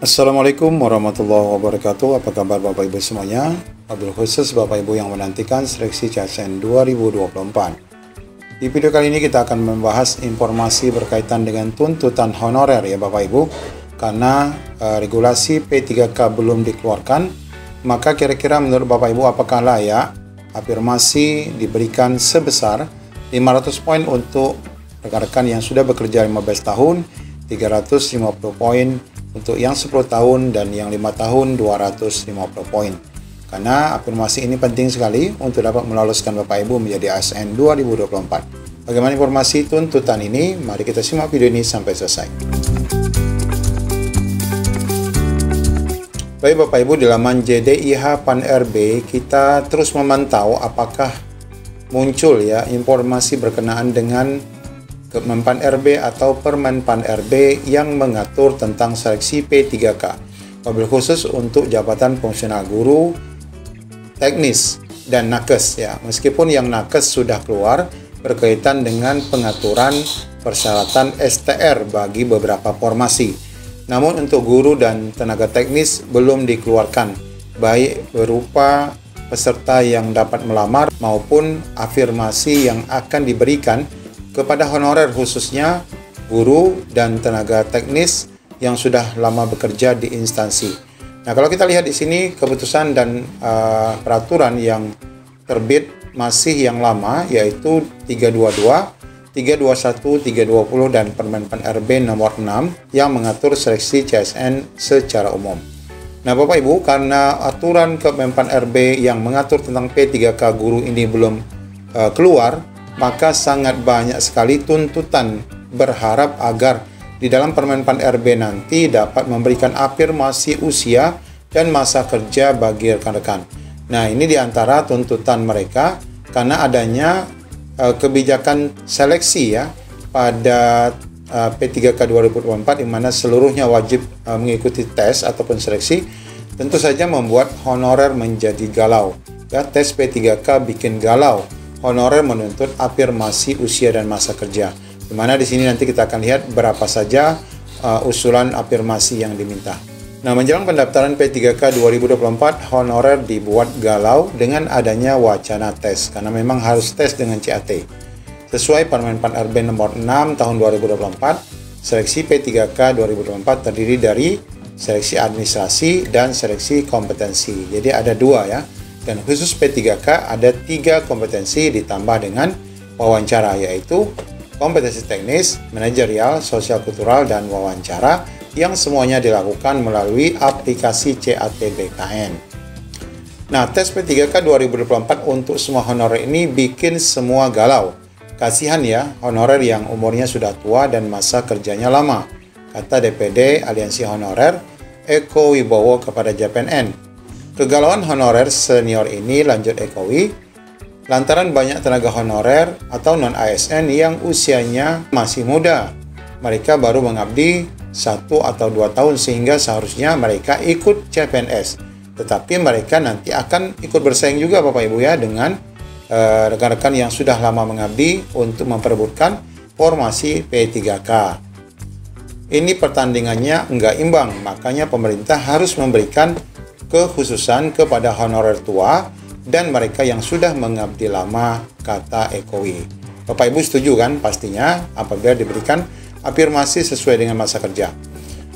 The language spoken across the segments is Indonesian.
Assalamualaikum warahmatullahi wabarakatuh. Apa kabar Bapak Ibu semuanya? Wabil khusus Bapak Ibu yang menantikan seleksi CSN 2024. Di video kali ini kita akan membahas informasi berkaitan dengan tuntutan honorer ya Bapak Ibu. Karena regulasi P3K belum dikeluarkan, maka kira-kira menurut Bapak Ibu apakah layak afirmasi diberikan sebesar 500 poin untuk rekan-rekan yang sudah bekerja 15 tahun, 350 poin untuk yang 10 tahun, dan yang 5 tahun 250 poin. Karena afirmasi ini penting sekali untuk dapat meloloskan Bapak Ibu menjadi ASN 2024. Bagaimana informasi tuntutan ini? Mari kita simak video ini sampai selesai. Baik Bapak Ibu, di laman JDIH PAN RB kita terus memantau apakah muncul ya informasi berkenaan dengan Kemenpan RB atau Permenpan RB yang mengatur tentang seleksi P3K, wabil khusus untuk jabatan fungsional guru, teknis, dan nakes ya. Meskipun yang nakes sudah keluar berkaitan dengan pengaturan persyaratan STR bagi beberapa formasi. Namun untuk guru dan tenaga teknis belum dikeluarkan, baik berupa peserta yang dapat melamar maupun afirmasi yang akan diberikan kepada honorer, khususnya guru dan tenaga teknis yang sudah lama bekerja di instansi. Nah, kalau kita lihat di sini keputusan dan peraturan yang terbit masih yang lama, yaitu 322, 321, 320 dan Permenpan RB nomor 6 yang mengatur seleksi CSN secara umum. Nah, Bapak Ibu, karena aturan Kemenpan RB yang mengatur tentang P3K guru ini belum keluar, maka sangat banyak sekali tuntutan berharap agar di dalam Permenpan RB nanti dapat memberikan afirmasi usia dan masa kerja bagi rekan-rekan. Nah, ini diantara tuntutan mereka karena adanya kebijakan seleksi ya pada P3K 2024 di mana seluruhnya wajib mengikuti tes ataupun seleksi, tentu saja membuat honorer menjadi galau. Ya, tes P3K bikin galau. Honorer menuntut afirmasi usia dan masa kerja. Di mana di sini nanti kita akan lihat berapa saja usulan afirmasi yang diminta. Nah, menjelang pendaftaran P3K 2024, honorer dibuat galau dengan adanya wacana tes karena memang harus tes dengan CAT. Sesuai Permenpan RB nomor 6 tahun 2024, seleksi P3K 2024 terdiri dari seleksi administrasi dan seleksi kompetensi. Jadi ada dua ya. Dan khusus P3K ada 3 kompetensi ditambah dengan wawancara, yaitu kompetensi teknis, manajerial, sosial kultural, dan wawancara yang semuanya dilakukan melalui aplikasi CAT BKN. Nah, tes P3K 2024 untuk semua honorer ini bikin semua galau. Kasihan ya, honorer yang umurnya sudah tua dan masa kerjanya lama, kata DPD Aliansi Honorer Eko Wibowo kepada JPNN. Kegalauan honorer senior ini, lanjut Ekowi, lantaran banyak tenaga honorer atau non-ASN yang usianya masih muda. Mereka baru mengabdi 1 atau 2 tahun sehingga seharusnya mereka ikut CPNS. Tetapi mereka nanti akan ikut bersaing juga Bapak Ibu ya dengan rekan-rekan yang sudah lama mengabdi untuk memperebutkan formasi P3K. Ini pertandingannya enggak imbang, makanya pemerintah harus memberikan kekhususan kepada honorer tua dan mereka yang sudah mengabdi lama, kata Ekowi. Bapak Ibu setuju kan pastinya apabila diberikan afirmasi sesuai dengan masa kerja.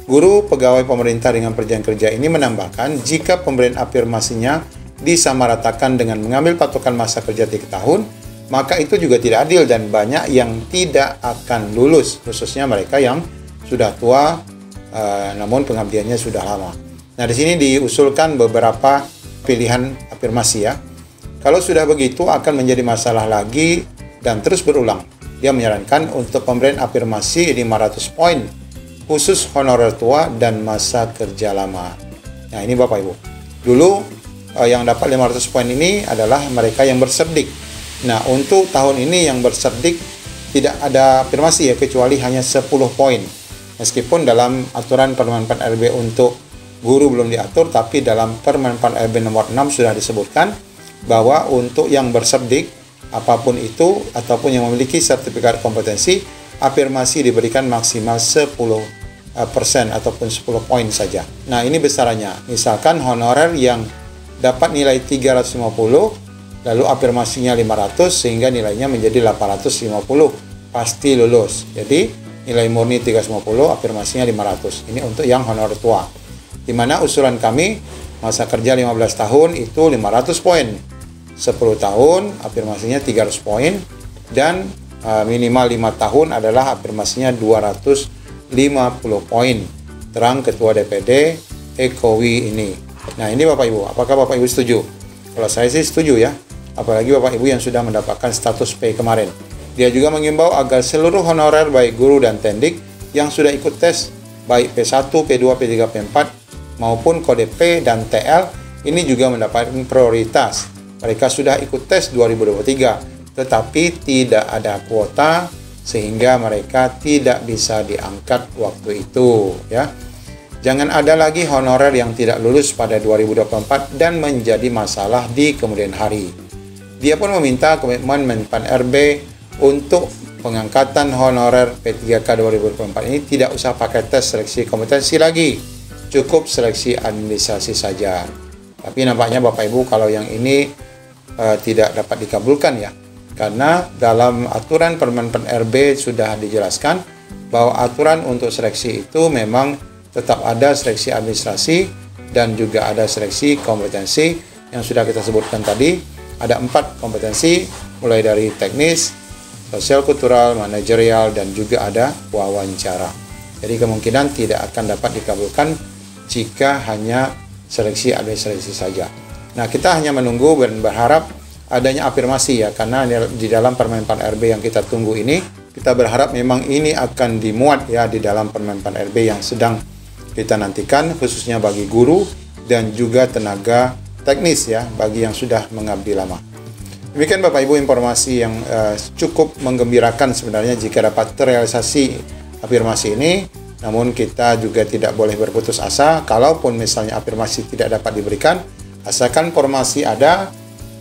Guru pegawai pemerintah dengan perjanjian kerja ini menambahkan jika pemberian afirmasinya disamaratakan dengan mengambil patokan masa kerja 3 tahun, maka itu juga tidak adil dan banyak yang tidak akan lulus, khususnya mereka yang sudah tua namun pengabdiannya sudah lama. Nah, di sini diusulkan beberapa pilihan afirmasi ya. Kalau sudah begitu akan menjadi masalah lagi dan terus berulang. Dia menyarankan untuk pemberian afirmasi 500 poin khusus honorer tua dan masa kerja lama. Nah, ini Bapak Ibu. Dulu yang dapat 500 poin ini adalah mereka yang berserdik. Nah, untuk tahun ini yang berserdik tidak ada afirmasi ya, kecuali hanya 10 poin. Meskipun dalam aturan Permenpan RB untuk guru belum diatur, tapi dalam Permenpan RB nomor 6 sudah disebutkan bahwa untuk yang berserdik apapun itu ataupun yang memiliki sertifikat kompetensi, afirmasi diberikan maksimal 10 persen ataupun 10 poin saja. Nah, ini besarannya. Misalkan honorer yang dapat nilai 350, lalu afirmasinya 500 sehingga nilainya menjadi 850, pasti lulus. Jadi nilai murni 350, afirmasinya 500. Ini untuk yang honorer tua. Di mana usulan kami masa kerja 15 tahun itu 500 poin. 10 tahun afirmasinya 300 poin dan minimal 5 tahun adalah afirmasinya 250 poin. Terang Ketua DPD Ekowi ini. Nah, ini Bapak Ibu, apakah Bapak Ibu setuju? Kalau saya sih setuju ya, apalagi Bapak Ibu yang sudah mendapatkan status P kemarin. Dia juga mengimbau agar seluruh honorer baik guru dan tendik yang sudah ikut tes baik P1, P2, P3, P4 maupun kode P dan TL ini juga mendapatkan prioritas. Mereka sudah ikut tes 2023, tetapi tidak ada kuota sehingga mereka tidak bisa diangkat waktu itu ya. Jangan ada lagi honorer yang tidak lulus pada 2024 dan menjadi masalah di kemudian hari. Dia pun meminta komitmen Menpan RB untuk pengangkatan honorer P3K 2024 ini tidak usah pakai tes seleksi kompetensi lagi. Cukup seleksi administrasi saja. Tapi nampaknya Bapak Ibu kalau yang ini tidak dapat dikabulkan ya. Karena dalam aturan Permenpan RB sudah dijelaskan bahwa aturan untuk seleksi itu memang tetap ada seleksi administrasi dan juga ada seleksi kompetensi yang sudah kita sebutkan tadi. Ada 4 kompetensi mulai dari teknis, sosial kultural, manajerial, dan juga ada wawancara. Jadi kemungkinan tidak akan dapat dikabulkan jika hanya seleksi administrasi saja. Nah, kita hanya menunggu dan berharap adanya afirmasi ya, karena di dalam Permenpan RB yang kita tunggu ini, kita berharap memang ini akan dimuat ya di dalam Permenpan RB yang sedang kita nantikan, khususnya bagi guru dan juga tenaga teknis ya, bagi yang sudah mengabdi lama. Demikian Bapak Ibu informasi yang cukup menggembirakan sebenarnya jika dapat terrealisasi afirmasi ini. Namun kita juga tidak boleh berputus asa, kalaupun misalnya afirmasi tidak dapat diberikan, asalkan formasi ada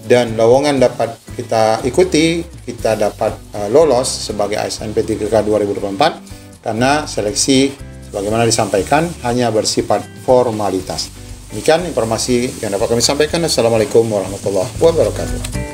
dan lowongan dapat kita ikuti, kita dapat lolos sebagai ASN P3K 2024, karena seleksi sebagaimana disampaikan hanya bersifat formalitas. Demikian informasi yang dapat kami sampaikan. Assalamualaikum warahmatullahi wabarakatuh.